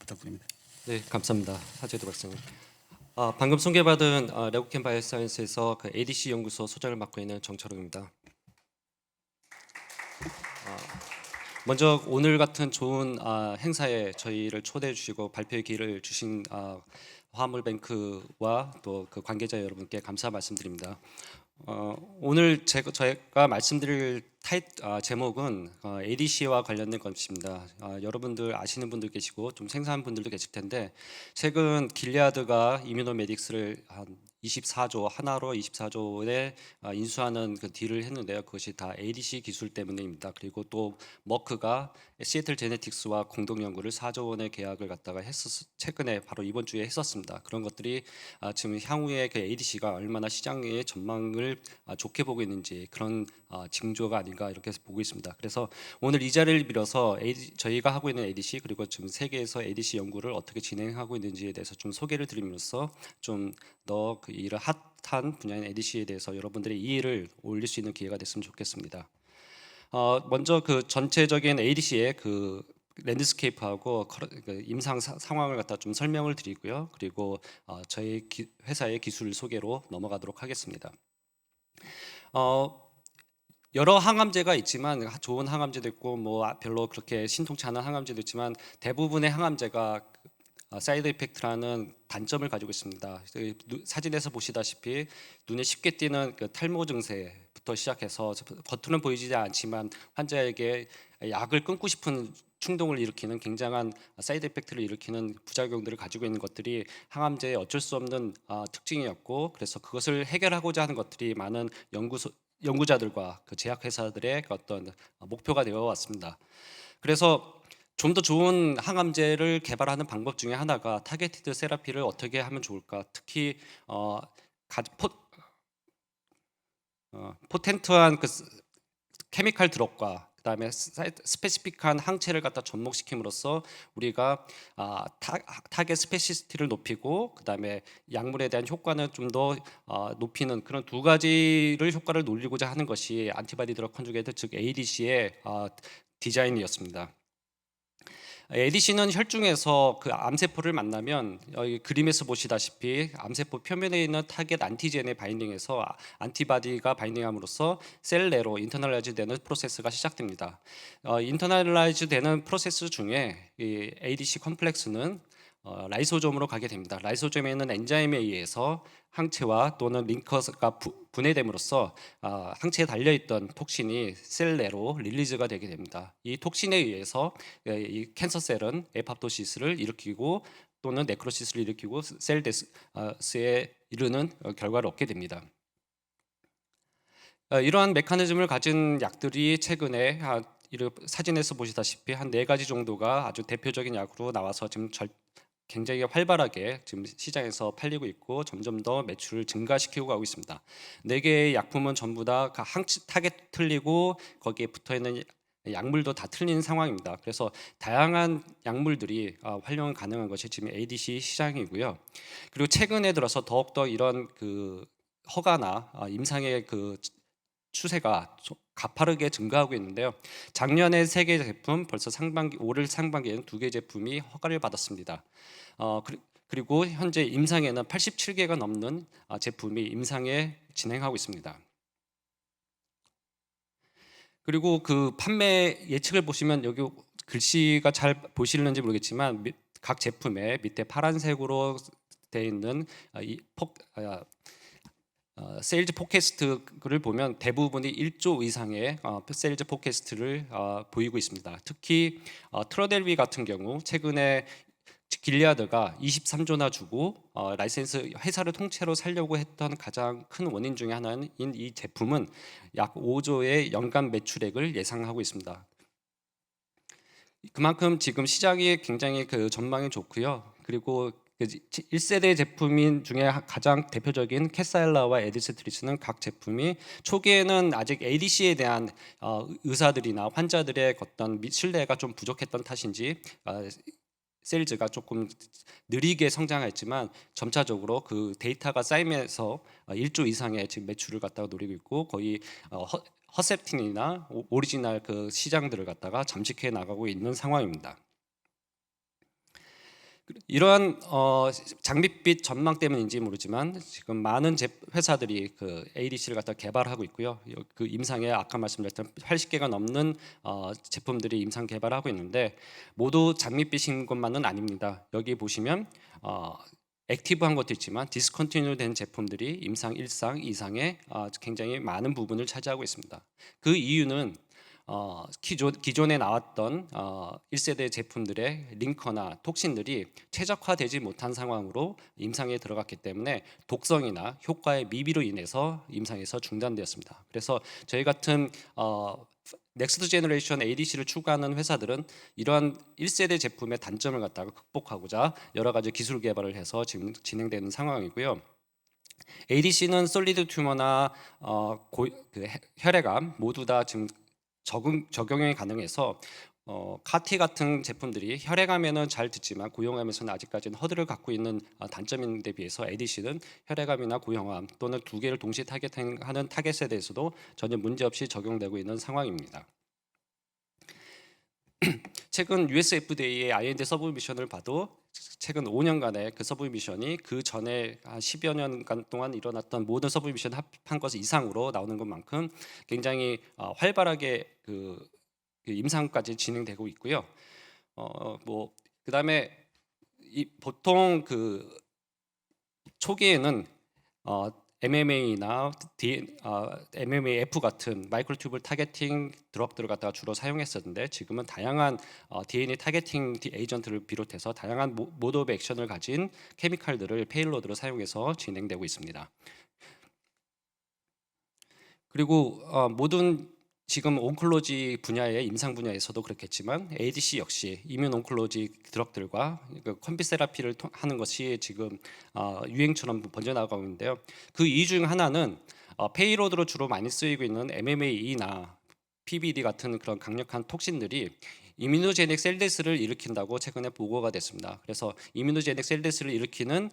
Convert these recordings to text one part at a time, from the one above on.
부탁드립니다. 네, 감사합니다. 하재도 박사님. 방금 소개받은 레고캠 바이오사이언스에서 그 ADC 연구소 소장을 맡고 있는 정철웅입니다. 먼저 오늘 같은 좋은 행사에 저희를 초대해 주시고 발표의 기회를 주신 화물뱅크와 또 그 관계자 여러분께 감사 말씀드립니다. 오늘 저희가 말씀드릴 제목은 ADC와 관련된 것입니다. 여러분들 아시는 분들 계시고 좀 생소한 분들도 계실 텐데 최근 길리아드가 이뮤노메딕스를 한 24조 하나로 24조에 인수하는 그 딜을 했는데요. 그것이 다 ADC 기술 때문입니다. 그리고 또 머크가 시애틀 제네틱스와 공동 연구를 4조 원의 계약을 갖다가 최근에 바로 이번 주에 했었습니다. 그런 것들이 지금 향후에 그 ADC가 얼마나 시장의 전망을 좋게 보고 있는지 그런 징조가 아닌가 이렇게 보고 있습니다. 그래서 오늘 이 자리를 빌어서 저희가 하고 있는 ADC 그리고 지금 세계에서 ADC 연구를 어떻게 진행하고 있는지에 대해서 좀 소개를 드리면서 좀 더 그 일을 핫한 분야인 ADC에 대해서 여러분들의 이해를 올릴 수 있는 기회가 됐으면 좋겠습니다. 먼저 그 전체적인 ADC의 그 랜드스케이프하고 그 임상 상황을 갖다 좀 설명을 드리고요. 그리고 저희 회사의 기술 소개로 넘어가도록 하겠습니다. 여러 항암제가 있지만 좋은 항암제도 있고 뭐 별로 그렇게 신통치 않은 항암제도 있지만 대부분의 항암제가 사이드 이펙트라는 단점을 가지고 있습니다. 사진에서 보시다시피 눈에 쉽게 띄는 그 탈모 증세부터 시작해서 겉으로는 보이지 않지만 환자에게 약을 끊고 싶은 충동을 일으키는 굉장한 사이드 이펙트를 일으키는 부작용들을 가지고 있는 것들이 항암제의 어쩔 수 없는 특징이었고 그래서 그것을 해결하고자 하는 것들이 많은 연구자들과 그 제약회사들의 어떤 목표가 되어 왔습니다. 그래서 좀 더 좋은 항암제를 개발하는 방법 중에 하나가 타겟티드 세라피를 어떻게 하면 좋을까? 특히 포텐트한 그 케미칼 드롭과 그다음에 스페시픽한 항체를 갖다 접목시킴으로써 우리가 타겟 스페시시티를 높이고 그다음에 약물에 대한 효과는 좀 더 높이는 그런 두 가지를 효과를 놀리고자 하는 것이 안티바디 드러그 컨주게이트 즉 ADC의 디자인이었습니다. ADC는 혈중에서 그 암세포를 만나면 여기 그림에서 보시다시피 암세포 표면에 있는 타겟 안티젠에 바인딩해서 안티바디가 바인딩함으로써 셀 내로 인터널라이즈 되는 프로세스가 시작됩니다. 인터널라이즈 되는 프로세스 중에 이 ADC 컴플렉스는 라이소솜으로 가게 됩니다. 라이소솜에 있는 엔자임에 의해서 항체와 또는 링커가 분해됨으로써 항체에 달려있던 톡신이 셀 내로 릴리즈가 되게 됩니다. 이 톡신에 의해서 이 캔서셀은 에파토시스를 일으키고 또는 네크로시스를 일으키고 셀 데스에 이르는 결과를 얻게 됩니다. 이러한 메커니즘을 가진 약들이 최근에 사진에서 보시다시피 한 4가지 정도가 아주 대표적인 약으로 나와서 지금 굉장히 활발하게 지금 시장에서 팔리고 있고 점점 더 매출을 증가시키고 가고 있습니다. 4개의 약품은 전부 다 타겟 틀리고 거기에 붙어있는 약물도 다 틀린 상황입니다. 그래서 다양한 약물들이 활용 가능한 것이 지금 ADC 시장이고요. 그리고 최근에 들어서 더욱더 이런 그 허가나 임상의 그 추세가 가파르게 증가하고 있는데요. 작년에 3개 제품, 벌써 올해 상반기에는 2개 제품이 허가를 받았습니다. 그리고 현재 임상에는 87개가 넘는 제품이 임상에 진행하고 있습니다. 그리고 그 판매 예측을 보시면 여기 글씨가 잘 보시는지 모르겠지만 각 제품에 밑에 파란색으로 되어 있는 세일즈 포캐스트를 보면 대부분이 1조 이상의 세일즈 포캐스트를 보이고 있습니다. 특히 트러델비 같은 경우 최근에 길리아드가 23조나 주고 라이센스 회사를 통째로 살려고 했던 가장 큰 원인 중에 하나인 이 제품은 약 5조의 연간 매출액을 예상하고 있습니다. 그만큼 지금 시장이 굉장히 그 전망이 좋고요. 그리고 1세대 제품인 중에 가장 대표적인 캐사엘라와 에디스트리스는 각 제품이 초기에는 아직 ADC에 대한 의사들이나 환자들의 어떤 신뢰가 좀 부족했던 탓인지 세일즈가 조금 느리게 성장했지만 점차적으로 그 데이터가 쌓이면서 1조 이상의 지금 매출을 갖다가 노리고 있고 거의 허셉틴이나 오리지널 그 시장들을 갖다가 잠식해 나가고 있는 상황입니다. 이러한 장밋빛 전망 때문인지 모르지만 지금 많은 회사들이 그 ADC를 갖다 개발하고 있고요. 그 임상에 아까 말씀드렸던 80개가 넘는 제품들이 임상 개발하고 있는데 모두 장밋빛인 것만은 아닙니다. 여기 보시면 액티브한 것도 있지만 디스컨티뉴된 제품들이 임상 1상, 2상에 굉장히 많은 부분을 차지하고 있습니다. 그 이유는 기존에 나왔던 1세대 제품들의 링커나 톡신들이 최적화되지 못한 상황으로 임상에 들어갔기 때문에 독성이나 효과의 미비로 인해서 임상에서 중단되었습니다. 그래서 저희 같은 넥스트 제너레이션 ADC를 추구하는 회사들은 이러한 1세대 제품의 단점을 갖다가 극복하고자 여러 가지 기술 개발을 해서 지금 진행되는 상황이고요. ADC는 솔리드 튜머나 혈액암 모두 다 지금 적용이 가능해서 카티 같은 제품들이 혈액암에는 잘 듣지만 고형암에서는 아직까지는 허들을 갖고 있는 단점인데 비해서 ADC는 혈액암이나 고형암 또는 두 개를 동시에 타겟하는 타겟에 대해서도 전혀 문제없이 적용되고 있는 상황입니다. 최근 US FDA의 IND 서브미션을 봐도 최근 5년간의 그 서브미션이 그 전에 한 10여 년간 동안 일어났던 모든 서브미션 합한 것 이상으로 나오는 것만큼 굉장히 활발하게 그 임상까지 진행되고 있고요. 뭐 그다음에 보통 그 초기에는 MMA나 MMAF 같은 마이크로튜브 타겟팅 드럭들을 갖다가 주로 사용했었는데 지금은 다양한 DNA 타겟팅 에이전트를 비롯해서 다양한 모드 오브 액션을 가진 케미칼들을 페일로드로 사용해서 진행되고 있습니다. 그리고 모든 지금 온콜로지 분야의 임상 분야에서도 그렇겠지만 ADC 역시 이뮨 온콜로지 드럭들과 컴비 세라피를 하는 것이 지금 유행처럼 번져나가고 있는데요. 그 이유 중 하나는 페이로드로 주로 많이 쓰이고 있는 MMAE나 PBD 같은 그런 강력한 톡신들이 이뮤노제닉 셀데스를 일으킨다고 최근에 보고가 됐습니다. 그래서 이뮤노제닉 셀데스를 일으키는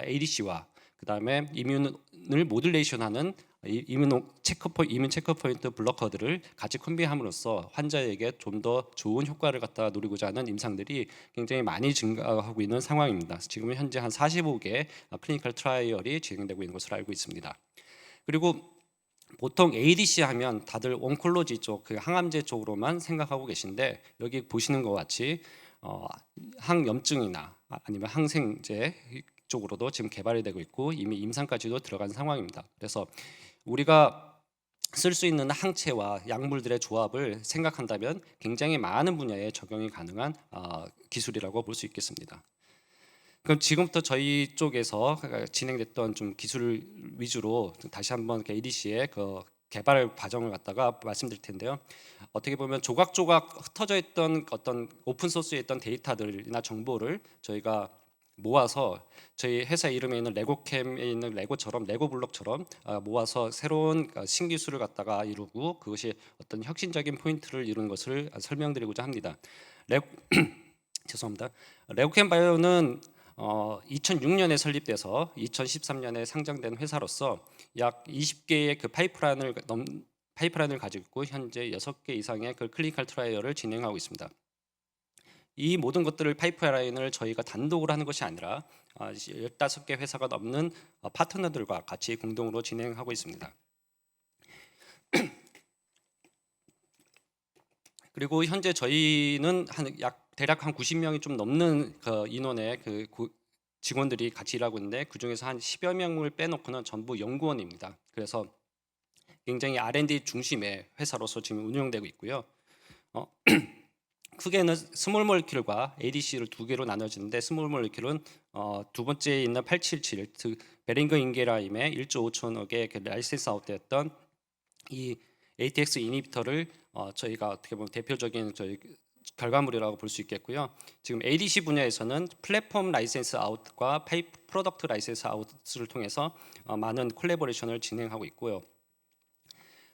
ADC와 그다음에 이뮨을 모듈레이션하는 이뮨 체크포인트 블러커들을 같이 콤비함으로써 환자에게 좀 더 좋은 효과를 갖다 노리고자 하는 임상들이 굉장히 많이 증가하고 있는 상황입니다. 지금 현재 한 45개 클리니컬 트라이얼이 진행되고 있는 것으로 알고 있습니다. 그리고 보통 ADC 하면 다들 온콜로지 쪽, 그 항암제 쪽으로만 생각하고 계신데 여기 보시는 것 같이 항염증이나 아니면 항생제 쪽으로도 지금 개발이 되고 있고 이미 임상까지도 들어간 상황입니다. 그래서 우리가 쓸 수 있는 항체와 약물들의 조합을 생각한다면 굉장히 많은 분야에 적용이 가능한 기술이라고 볼 수 있겠습니다. 그럼 지금부터 저희 쪽에서 진행됐던 좀 기술 위주로 다시 한번 ADC의 그 개발 과정을 갖다가 말씀드릴 텐데요. 어떻게 보면 조각조각 흩어져 있던 어떤 오픈 소스에 있던 데이터들이나 정보를 저희가 모아서 저희 회사 이름에 있는 레고캠에 있는 레고처럼 레고 블록처럼 모아서 새로운 신기술을 갖다가 이루고 그것이 어떤 혁신적인 포인트를 이루는 것을 설명드리고자 합니다. 죄송합니다. 레고캠 바이오는 2006년에 설립돼서 2013년에 상장된 회사로서 약 20개의 그 파이프라인을 가지고 있고 현재 6개 이상의 그 클리니컬 트라이얼을 진행하고 있습니다. 이 모든 것들을 파이프라인을 저희가 단독으로 하는 것이 아니라 15개 회사가 넘는 파트너들과 같이 공동으로 진행하고 있습니다. 그리고 현재 저희는 대략 한 90명이 좀 넘는 그 인원의 그 직원들이 같이 일하고 있는데 그 중에서 한 10여 명을 빼놓고는 전부 연구원입니다. 그래서 굉장히 R&D 중심의 회사로서 지금 운영되고 있고요. 크게는 스몰 몰큐ಲ್과 ADC를 두 개로 나눠지는데 스몰 몰큐ಲ್은 두 번째에 있는 877, 즉 베링거 인게라임의 1조 5천억의 그 라이센스 아웃되었던 이 ATX 이니비터를 저희가 어떻게 보면 대표적인 저희 결과물이라고 볼 수 있겠고요. 지금 ADC 분야에서는 플랫폼 라이센스 아웃과 프로덕트 라이센스 아웃을 통해서 많은 콜래보레이션을 진행하고 있고요.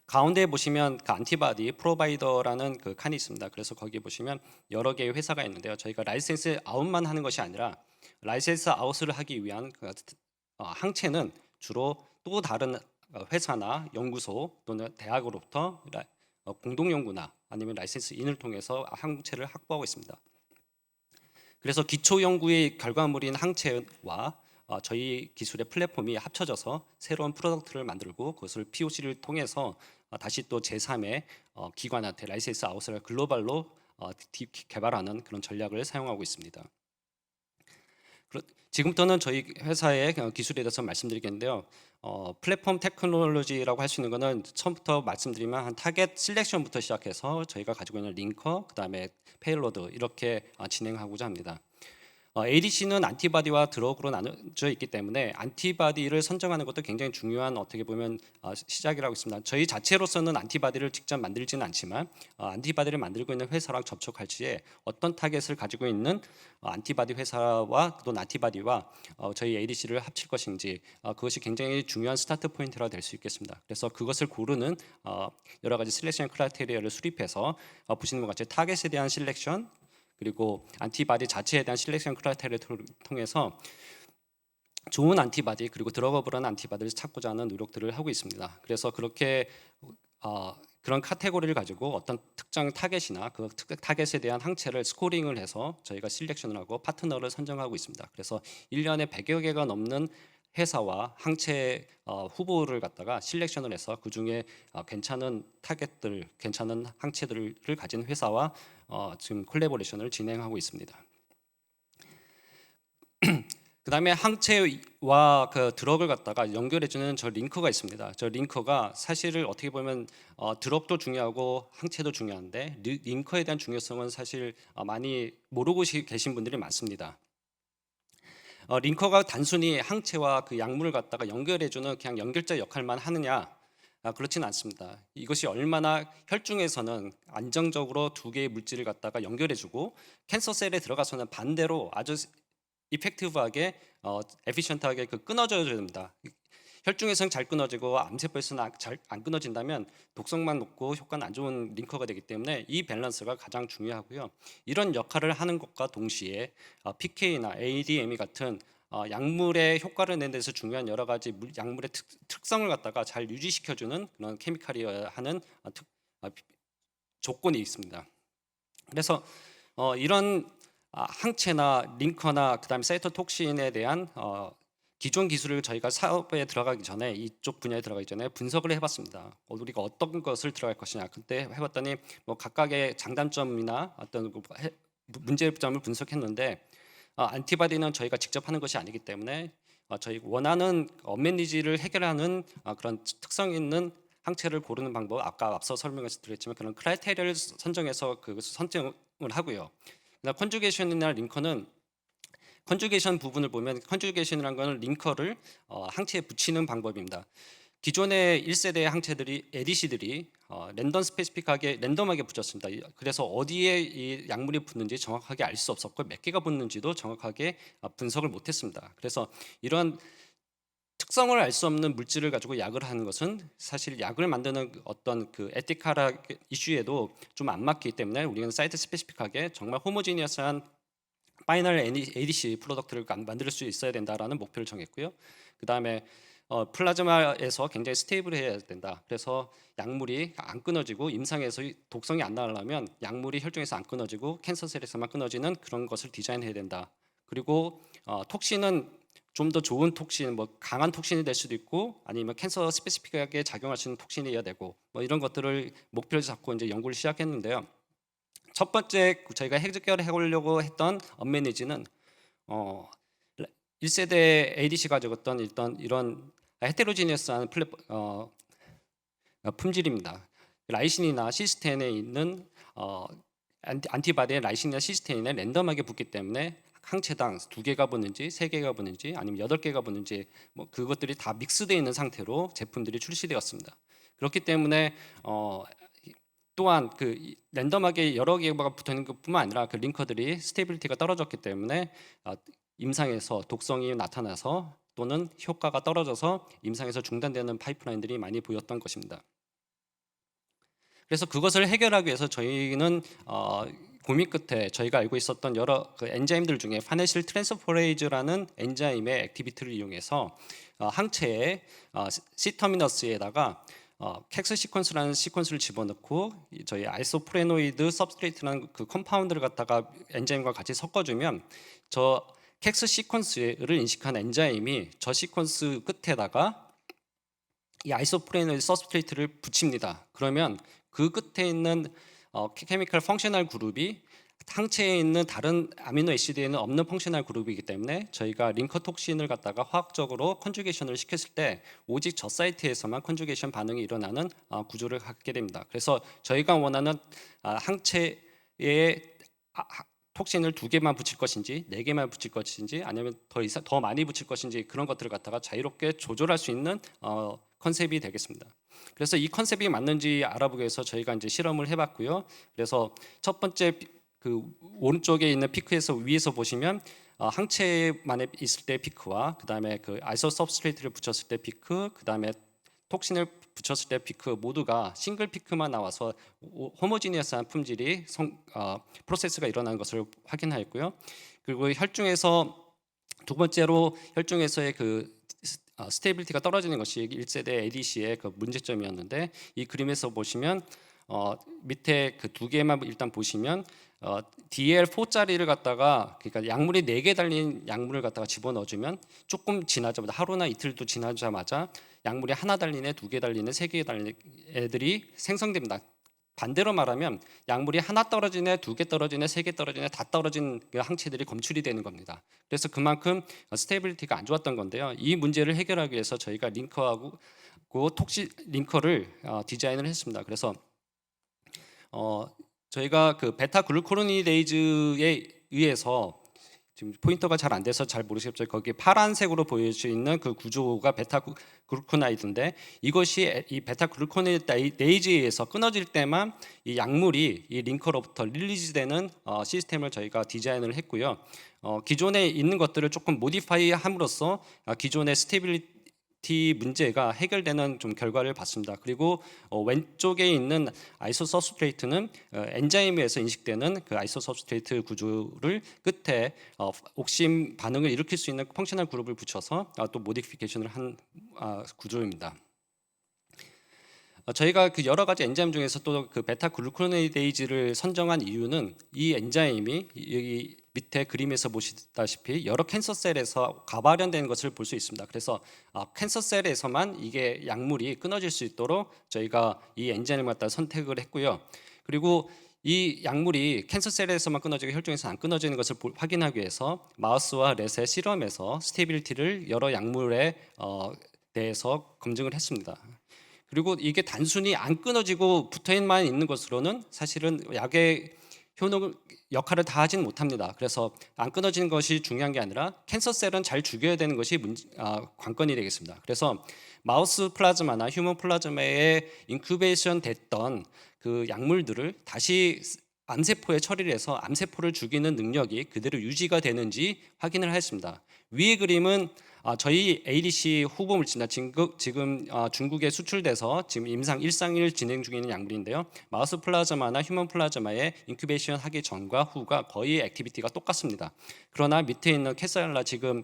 가운데 보시면 그 안티바디 프로바이더라는 그 칸이 있습니다. 그래서 거기 보시면 여러 개의 회사가 있는데요. 저희가 라이센스 아웃만 하는 것이 아니라 라이센스 아웃을 하기 위한 그 항체는 주로 또 다른 회사나 연구소 또는 대학으로부터 공동 연구나 아니면 라이센스 인을 통해서 항체를 확보하고 있습니다. 그래서 기초 연구의 결과물인 항체와 저희 기술의 플랫폼이 합쳐져서 새로운 프로덕트를 만들고 그것을 POC를 통해서 다시 또 제3의 기관한테 라이센스 아웃을 글로벌로 개발하는 그런 전략을 사용하고 있습니다. 지금부터는 저희 회사의 기술에 대해서 말씀드리겠는데요. 플랫폼 테크놀로지라고 할 수 있는 것은 처음부터 말씀드리면 한 타겟 실렉션부터 시작해서 저희가 가지고 있는 링커, 그다음에 페일로드 이렇게 진행하고자 합니다. ADC는 안티바디와 드러그로 나눠져 있기 때문에 안티바디를 선정하는 것도 굉장히 중요한 어떻게 보면 시작이라고 있습니다. 저희 자체로서는 안티바디를 직접 만들지는 않지만 안티바디를 만들고 있는 회사랑 접촉할 시에 어떤 타겟을 가지고 있는 안티바디 회사와 또 안티바디와 저희 ADC를 합칠 것인지 그것이 굉장히 중요한 스타트 포인트가 될 수 있겠습니다. 그래서 그것을 고르는 여러 가지 셀렉션 크라이테리아를 수립해서 보시는 것 같이 타겟에 대한 실렉션 그리고 안티바디 자체에 대한 실렉션 크라이테리아를 통해서 좋은 안티바디 그리고 드러거블한 안티바디를 찾고자 하는 노력들을 하고 있습니다. 그래서 그렇게 그런 카테고리를 가지고 어떤 특정 타겟이나 그 타겟에 대한 항체를 스코링을 해서 저희가 실렉션을 하고 파트너를 선정하고 있습니다. 그래서 1년에 100여 개가 넘는 회사와 항체 후보를 갖다가 실렉션을 해서 그 중에 괜찮은 타겟들, 괜찮은 항체들을 가진 회사와 지금 콜래보레이션을 진행하고 있습니다. 그다음에 항체와 그 드럭을 갖다가 연결해주는 저 링커가 있습니다. 저 링커가 사실을 어떻게 보면 드럭도 중요하고 항체도 중요한데 링커에 대한 중요성은 사실 많이 모르고 계신 분들이 많습니다. 링커가 단순히 항체와 그 약물을 갖다가 연결해주는 그냥 연결자 역할만 하느냐? 그렇지는 않습니다. 이것이 얼마나 혈중에서는 안정적으로 두 개의 물질을 갖다가 연결해주고 캔서 셀에 들어가서는 반대로 아주 이펙티브하게 에피션트하게 끊어져야 됩니다. 혈중에서는 잘 끊어지고 암세포에서는 잘 안 끊어진다면 독성만 높고 효과는 안 좋은 링커가 되기 때문에 이 밸런스가 가장 중요하고요. 이런 역할을 하는 것과 동시에 PK나 ADME 같은 약물의 효과를 내는 데서 중요한 여러 가지 약물의 특성을 갖다가 잘 유지시켜주는 그런 케미칼이어야 하는 조건이 있습니다. 그래서 이런 항체나 링커나 그다음에 사이토톡신에 대한 기존 기술을 저희가 사업에 들어가기 전에 이쪽 분야에 들어가기 전에 분석을 해봤습니다. 우리가 어떤 것을 들어갈 것이냐. 그때 해봤더니 뭐 각각의 장단점이나 어떤 문제점을 분석했는데 안티바디는 저희가 직접 하는 것이 아니기 때문에 저희 원하는 언맷니즈를 해결하는 그런 특성 있는 항체를 고르는 방법 아까 앞서 설명드렸지만 그런 크라이테리아를 선정해서 그 선정을 하고요. 컨주게이션이나 링커는 컨주게이션 부분을 보면 컨주게이션이라는 것은 링커를 항체에 붙이는 방법입니다. 기존의 1세대 항체들이 ADC들이 랜덤하게 붙였습니다. 그래서 어디에 이 약물이 붙는지 정확하게 알 수 없었고 몇 개가 붙는지도 정확하게 분석을 못했습니다. 그래서 이런 특성을 알 수 없는 물질을 가지고 약을 하는 것은 사실 약을 만드는 어떤 그 에티컬 이슈에도 좀 안 맞기 때문에 우리는 사이트 스페시픽하게 정말 호모지니어스한 파이널 ADC 프로덕트를 만들 수 있어야 된다라는 목표를 정했고요. 그 다음에 플라즈마에서 굉장히 스테이블해야 된다. 그래서 약물이 안 끊어지고 임상에서 독성이 안 나려면 약물이 혈중에서 안 끊어지고 캔서셀에서만 끊어지는 그런 것을 디자인해야 된다. 그리고 톡신은 좀 더 좋은 톡신, 뭐 강한 톡신이 될 수도 있고 아니면 캔서 스페시픽하게 작용할 수 있는 톡신이어야 되고 뭐 이런 것들을 목표를 잡고 이제 연구를 시작했는데요. 첫 번째 저희가 해결하려고 했던 언매니지는 1세대 ADC 가지고 있던 일단 이런 헤테로지니어스한 품질입니다. 라이신이나 시스테인에 있는 안티바디의 라이신이나 시스테인에 랜덤하게 붙기 때문에 항체당 2개가 붙는지 3개가 붙는지 아니면 8개가 붙는지 뭐 그것들이 다 믹스되어 있는 상태로 제품들이 출시되었습니다. 그렇기 때문에 또한 그 랜덤하게 여러 개가 붙어 있는 것뿐만 아니라 그 링커들이 스테이빌리티가 떨어졌기 때문에 임상에서 독성이 나타나서 또는 효과가 떨어져서 임상에서 중단되는 파이프라인들이 많이 보였던 것입니다. 그래서 그것을 해결하기 위해서 저희는 고민 끝에 저희가 알고 있었던 여러 그 엔자임들 중에 파네실 트랜스포레이즈라는 엔자임의 액티비티를 이용해서 항체의 C 터미너스에다가 켭스 시퀀스라는 시퀀스를 집어넣고 저희 아이소프레노이드 सब스트레이트라는 그 컴파운드를 갖다가 엔자임과 같이 섞어주면 저 켭스 시퀀스를 인식한 엔자임이 저 시퀀스 끝에다가 이 아이소프레노이드 서브스트레이트를 붙입니다. 그러면 그 끝에 있는 케미컬 펑셔널 그룹이 항체에 있는 다른 아미노 애시드에는 없는 펑셔널 그룹이기 때문에 저희가 링커 톡신을 갖다가 화학적으로 컨주게이션을 시켰을 때 오직 저 사이트에서만 컨주게이션 반응이 일어나는 구조를 갖게 됩니다. 그래서 저희가 원하는 항체에 톡신을 2개만 붙일 것인지 4개만 붙일 것인지 아니면 더 많이 붙일 것인지 그런 것들을 갖다가 자유롭게 조절할 수 있는 컨셉이 되겠습니다. 그래서 이 컨셉이 맞는지 알아보기 위해서 저희가 이제 실험을 해봤고요. 그래서 첫 번째 그 오른쪽에 있는 피크에서 위에서 보시면 항체만에 있을 때 피크와 그 다음에 그 아이소 서브스트레이트를 붙였을 때 피크, 그 다음에 톡신을 붙였을 때 피크 모두가 싱글 피크만 나와서 호모지니어스한 품질이 프로세스가 일어나는 것을 확인하였고요. 그리고 혈중에서 두 번째로 혈중에서의 그 스테이빌리티가 떨어지는 것이 1세대 ADC의 그 문제점이었는데 이 그림에서 보시면 밑에 그 2개만 일단 보시면 DL4짜리를 갖다가 그러니까 약물이 4개 달린 약물을 갖다가 집어넣어주면 조금 지나자마자 하루나 이틀도 지나자마자 약물이 하나 달린 애, 2개 달린 애, 3개 달린 애들이 생성됩니다. 반대로 말하면 약물이 하나 떨어진 애, 2개 떨어진 애, 3개 떨어진 애, 다 떨어진 그 항체들이 검출이 되는 겁니다. 그래서 그만큼 스테이빌리티가 안 좋았던 건데요. 이 문제를 해결하기 위해서 저희가 링커하고 톡시 링커를 디자인을 했습니다. 그래서 저희가 그 베타 글루코로니데이즈에 의해서 지금 포인터가 잘 안 돼서 잘 모르시겠죠. 거기 파란색으로 보일 수 있는 그 구조가 베타 글루코나이드인데 이것이 이 베타 글루코나이드에 의해서 끊어질 때만 이 약물이 이 링커로부터 릴리즈되는 시스템을 저희가 디자인을 했고요. 기존에 있는 것들을 조금 모디파이 함으로써 기존의 스테빌리티 문제가 해결되는 좀 결과를 봤습니다. 그리고 왼쪽에 있는 아이소 서브스트레이트는 엔자임에서 인식되는 그 아이소 서브스트레이트 구조를 끝에 옥심 반응을 일으킬 수 있는 펑셔널 그룹을 붙여서 또 모디피케이션을 한 구조입니다. 저희가 그 여러 가지 엔자임 중에서 또 그 베타 글루코네이데이즈를 선정한 이유는 이 엔자임이 여기 밑에 그림에서 보시다시피 여러 캔서 셀에서 가발현된 것을 볼 수 있습니다. 그래서 캔서 셀에서만 이게 약물이 끊어질 수 있도록 저희가 이 엔자임을 갖다 선택을 했고요. 그리고 이 약물이 캔서 셀에서만 끊어지고 혈중에서 안 끊어지는 것을 확인하기 위해서 마우스와 렛의 실험에서 스테이빌리티를 여러 약물에 대해서 검증을 했습니다. 그리고 이게 단순히 안 끊어지고 붙어만 있는 것으로는 사실은 약의 효능 역할을 다 하진 못합니다. 그래서 안 끊어지는 것이 중요한 게 아니라 캔서셀은 잘 죽여야 되는 것이 관건이 되겠습니다. 그래서 마우스 플라즈마나 휴먼 플라즈마에 인큐베이션 됐던 그 약물들을 다시 암세포에 처리를 해서 암세포를 죽이는 능력이 그대로 유지가 되는지 확인을 했습니다. 위의 그림은 저희 ADC 후보 물질입니다. 지금 중국에 수출돼서 지금 임상 1상을 진행 중에 있는 약물인데요. 마우스 플라즈마나 휴먼 플라즈마의 인큐베이션 하기 전과 후가 거의 액티비티가 똑같습니다. 그러나 밑에 있는 캐살라 지금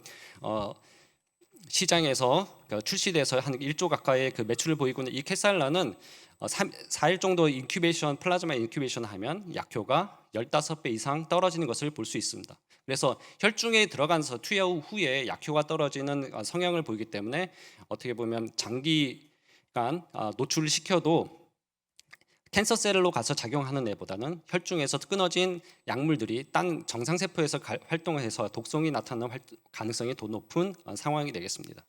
시장에서 출시돼서 한 1조 가까이의 그 매출을 보이고 있는 이 캐살라는 4일 정도 플라즈마 인큐베이션 하면 약효가 15배 이상 떨어지는 것을 볼 수 있습니다. 그래서 혈중에 들어가서 투여 후에 약효가 떨어지는 성향을 보이기 때문에 어떻게 보면 장기간 노출을 시켜도 캔서셀로 가서 작용하는 애보다는 혈중에서 끊어진 약물들이 딴 정상세포에서 활동을 해서 독성이 나타나는 가능성이 더 높은 상황이 되겠습니다.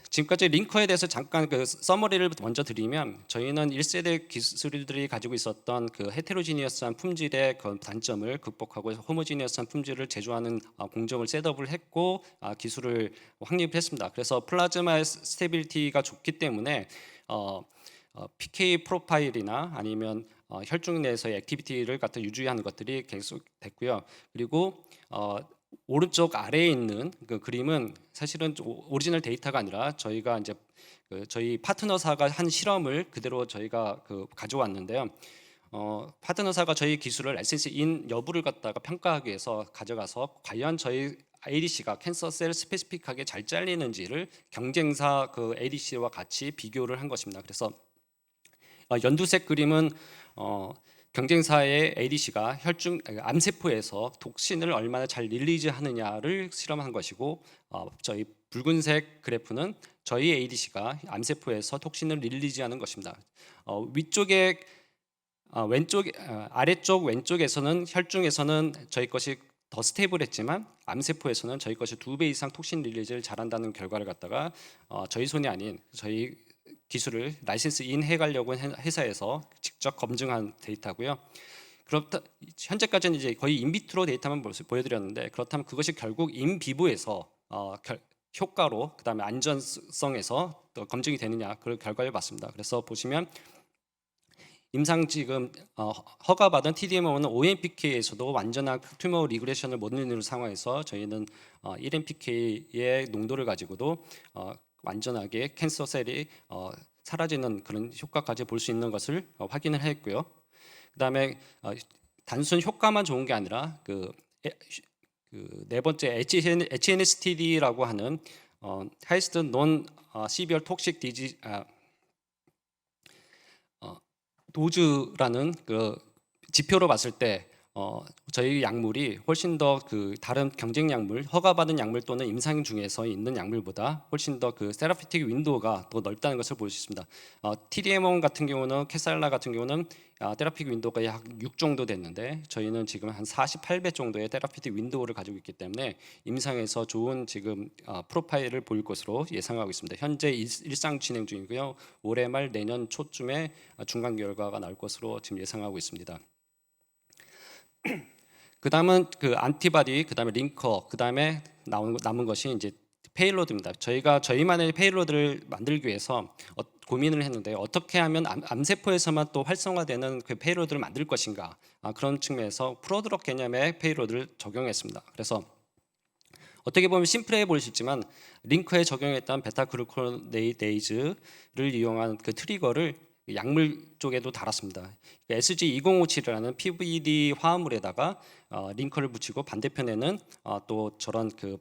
지금까지 링커에 대해서 잠깐 그 서머리를 먼저 드리면 저희는 1세대 기술들이 가지고 있었던 그 헤테로지니어스한 품질의 그 단점을 극복하고 호모지니어스한 품질을 제조하는 공정을 셋업을 했고 기술을 확립했습니다. 그래서 플라즈마의 스테빌리티가 좋기 때문에 PK 프로파일이나 아니면 혈중 내에서의 액티비티를 갖다 유지하는 것들이 계속 됐고요. 그리고 오른쪽 아래에 있는 그 그림은 사실은 오리지널 데이터가 아니라 저희가 이제 저희 파트너사가 한 실험을 그대로 저희가 가져왔는데요. 파트너사가 저희 기술을 라이센스인 여부를 갖다가 평가하기 위해서 가져가서 과연 저희 ADC가 캔서셀 스페시픽하게 잘 잘리는지를 경쟁사 그 ADC와 같이 비교를 한 것입니다. 그래서 연두색 그림은 경쟁사의 ADC가 암세포에서 톡신을 얼마나 잘 릴리즈하느냐를 실험한 것이고, 저희 붉은색 그래프는 저희 ADC가 암세포에서 톡신을 릴리즈하는 것입니다. 위쪽에 아래쪽 왼쪽에서는 혈중에서는 저희 것이 더 스테이블했지만 암세포에서는 저희 것이 2배 이상 톡신 릴리즈를 잘한다는 결과를 갖다가 저희 손이 아닌 저희 기술을 라이센스인 해가려고 한 회사에서 직접 검증한 데이터고요. 그렇다 현재까지는 이제 거의 인비트로 데이터만 보여드렸는데, 그렇다면 그것이 결국 인비보에서 효과로 그다음에 안전성에서 또 검증이 되느냐 그 결과를 봤습니다. 그래서 보시면 임상 지금 허가받은 TDMO는 OMPK에서도 완전한 튜머 리그레션을 못 이루는 상황에서 저희는 1MPK의 농도를 가지고도 완전하게 캔서 셀이 사라지는 그런 효과까지 볼 수 있는 것을 확인을 했고요. 그다음에 단순 효과만 좋은 게 아니라 네 번째 HNSTD라고 하는 Highest Non Severe Toxic Disease 도즈라는 그 지표로 봤을 때 저희 약물이 훨씬 더 그 다른 경쟁 약물, 허가받은 약물 또는 임상 중에서 있는 약물보다 훨씬 더 그 세라피틱 윈도우가 더 넓다는 것을 볼 수 있습니다. TDM1 같은 경우는 캐살라 같은 경우는 테라피틱 윈도우가 약 6 정도 됐는데, 저희는 지금 한 48배 정도의 테라피틱 윈도우를 가지고 있기 때문에 임상에서 좋은 지금 프로파일을 보일 것으로 예상하고 있습니다. 현재 일상 진행 중이고요. 올해 말 내년 초쯤에 중간 결과가 나올 것으로 지금 예상하고 있습니다. 그다음은 그 안티바디, 그다음에 링커, 그다음에 남은 것이 이제 페일로드입니다. 저희가 저희만의 페일로드를 만들기 위해서 고민을 했는데, 어떻게 하면 암세포에서만 또 활성화되는 그 페일로드를 만들 것인가, 그런 측면에서 프로드럭 개념의 페일로드를 적용했습니다. 그래서 어떻게 보면 심플해 보일 수 있지만 링커에 적용했던 베타그루코네이즈를 이용한 그 트리거를 약물 쪽에도 달았습니다. SG2057이라는 PVD 화합물에다가 링커를 붙이고, 반대편에는 또 저런 그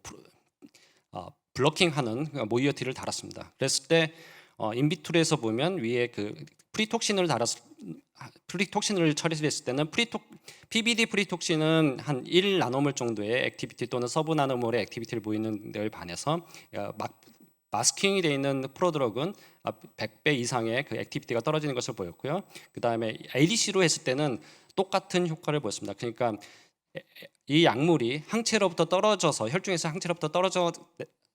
블러킹하는 모이어티를 달았습니다. 그랬을 때 인비트로에서 보면 위에 그 프리톡신을 처리했을 때는 PBD 프리톡신은 한 1나노몰 정도의 액티비티 또는 서브 나노몰의 액티비티를 보이는 데에 반해서 마스킹이 되어 있는 프로드럭은 100배 이상의 그 액티비티가 떨어지는 것을 보였고요. 그 다음에 ADC로 했을 때는 똑같은 효과를 보였습니다. 그러니까 이 약물이 항체로부터 떨어져서, 혈중에서 항체로부터 떨어져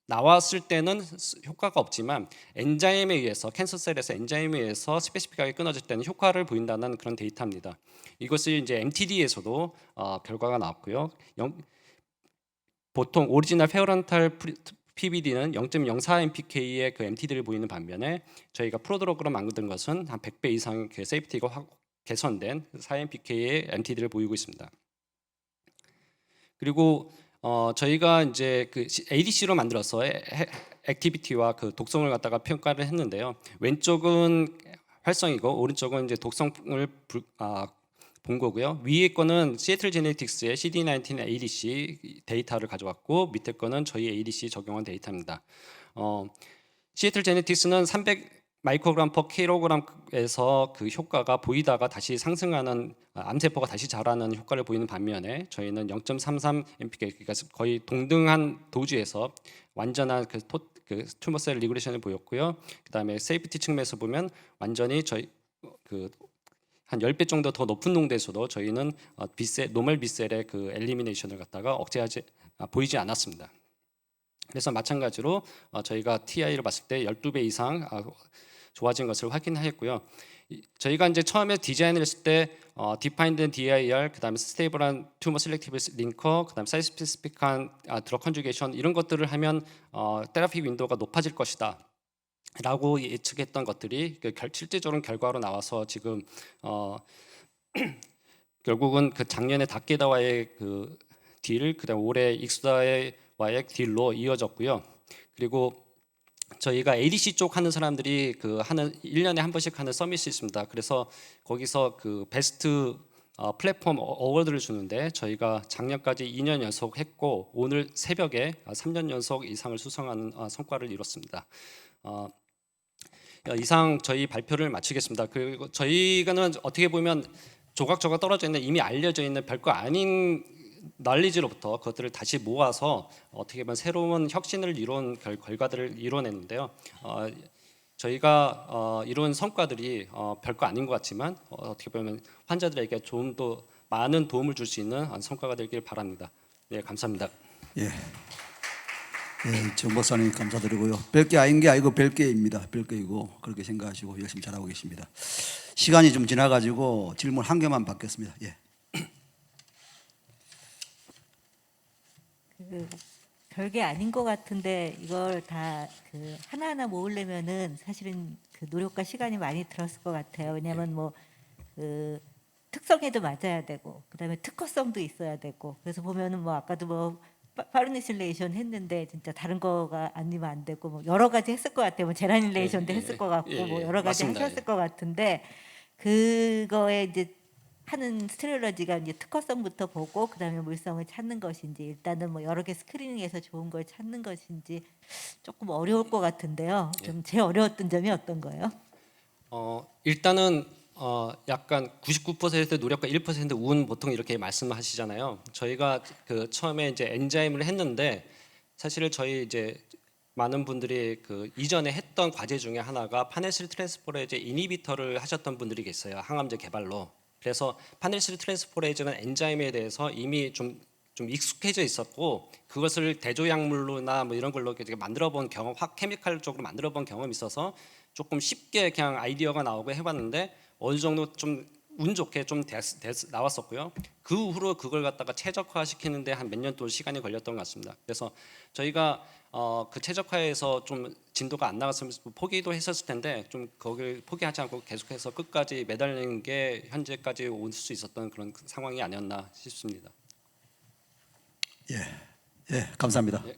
나왔을 때는 효과가 없지만 엔자임에 의해서, 캔서셀에서 엔자임에 의해서 스페시픽하게 끊어질 때는 효과를 보인다는 그런 데이터입니다. 이것을 이제 MTD에서도 결과가 나왔고요. 보통 오리지널 페어런탈 PBD는 0.04 mpk의 그 MTD를 보이는 반면에 저희가 프로드럭으로 만든 것은 한 100배 이상 그 세이프티가 개선된 4 mpk의 MTD를 보이고 있습니다. 그리고 저희가 이제 그 ADC로 만들어서 액티비티와 그 독성을 갖다가 평가를 했는데요. 왼쪽은 활성이고 오른쪽은 이제 독성을 본 거고요. 위에 거는 시애틀 제네틱스의 CD19 ADC 데이터를 가져왔고, 밑에 거는 저희 ADC 적용한 데이터입니다. 시애틀 제네틱스는 300 마이크로그램 퍼 킬로그램에서 그 효과가 보이다가 다시 상승하는, 암세포가 다시 자라는 효과를 보이는 반면에 저희는 0.33 mpk, 그러니까 거의 동등한 도주에서 완전한 그 튜머셀 리그레션을 보였고요. 그다음에 세이프티 측면에서 보면 완전히 저희 한 10배 정도 더 높은 농도에서도 저희는 노멀 B셀의 그 엘리미네이션을 갖다가 보이지 않았습니다. 그래서 마찬가지로 저희가 TI를 봤을 때 12배 이상 좋아진 것을 확인했고요. 저희가 이제 처음에 디자인을 했을 때 디파인드 DIR, 그다음에 스테이블한 튜머 셀렉티브 링커, 그다음에 사이즈 스페시픽한 드럭 컨주게이션, 이런 것들을 하면 테라피 윈도우가 높아질 것이다 라고 예측했던 것들이 실제적으로 결과로 나와서 지금 결국은 그 작년에 다케다와의 그 딜, 그다음 올해 익스다와의 딜로 이어졌고요. 그리고 저희가 ADC 쪽 하는 사람들이 그 하는 1년에 한 번씩 하는 서밋이 있습니다. 그래서 거기서 그 베스트 플랫폼 어워드를 주는데 저희가 작년까지 2년 연속 했고 오늘 새벽에 3년 연속 이상을 수상하는 성과를 이뤘습니다. 이상 저희 발표를 마치겠습니다. 그리고 저희가는 어떻게 보면 조각조각 떨어져 있는 이미 알려져 있는 별거 아닌 날리지로부터 그것들을 다시 모아서 어떻게 보면 새로운 혁신을 이룬 결과들을 이뤄냈는데요. 저희가 이룬 성과들이 별거 아닌 것 같지만 어떻게 보면 환자들에게 좀 더 많은 도움을 줄 수 있는 성과가 되길 바랍니다. 네, 감사합니다. 예, 정 목사님 감사드리고요. 별게 아닌 게 아니고 별게입니다. 별게이고 그렇게 생각하시고 열심히 잘하고 계십니다. 시간이 좀 지나가지고 질문 한 개만 받겠습니다. 예. 별게 아닌 것 같은데 이걸 다 그 하나하나 모으려면은 사실은 그 노력과 시간이 많이 들었을 것 같아요. 왜냐하면 뭐 그 특성에도 맞아야 되고 그다음에 특허성도 있어야 되고 그래서 보면은 뭐 아까도 뭐 파르니실레이션 했는데 진짜 다른 거가 아니면 안 되고 뭐 여러 가지 했을 것 같아요. 뭐 제라닐레이션도 했을 것 같고 뭐 여러 가지 맞습니다. 하셨을 것 같은데 그거에 이제 하는 스테레올로지가 이제 특허성부터 보고 그다음에 물성을 찾는 것인지 일단은 뭐 여러 개 스크리닝해서 좋은 걸 찾는 것인지 조금 어려울 것 같은데요. 좀 제일 어려웠던 점이 어떤 거예요? 일단은 약간 99% 노력과 1% 운 보통 이렇게 말씀하시잖아요. 저희가 그 처음에 이제 엔자임을 했는데 사실 저희 이제 많은 분들이 그 이전에 했던 과제 중에 하나가 파네실 트랜스포레이즈 이니비터를 하셨던 분들이 계세요. 항암제 개발로. 그래서 파네실 트랜스포레이즈는 엔자임에 대해서 이미 좀 익숙해져 있었고 그것을 대조약물로나 뭐 이런 걸로 이렇게 만들어 본 경험, 케미칼 쪽으로 만들어 본 경험이 있어서 조금 쉽게 그냥 아이디어가 나오고 해봤는데 어느 정도 좀 운 좋게 좀 나왔었고요. 그 후로 그걸 갖다가 최적화시키는데 한 몇 년 동안 시간이 걸렸던 것 같습니다. 그래서 저희가 그 최적화에서 좀 진도가 안 나갔으면 포기도 했었을 텐데 좀 거기를 포기하지 않고 계속해서 끝까지 매달리는 게 현재까지 올 수 있었던 그런 상황이 아니었나 싶습니다. 예, 감사합니다. 예.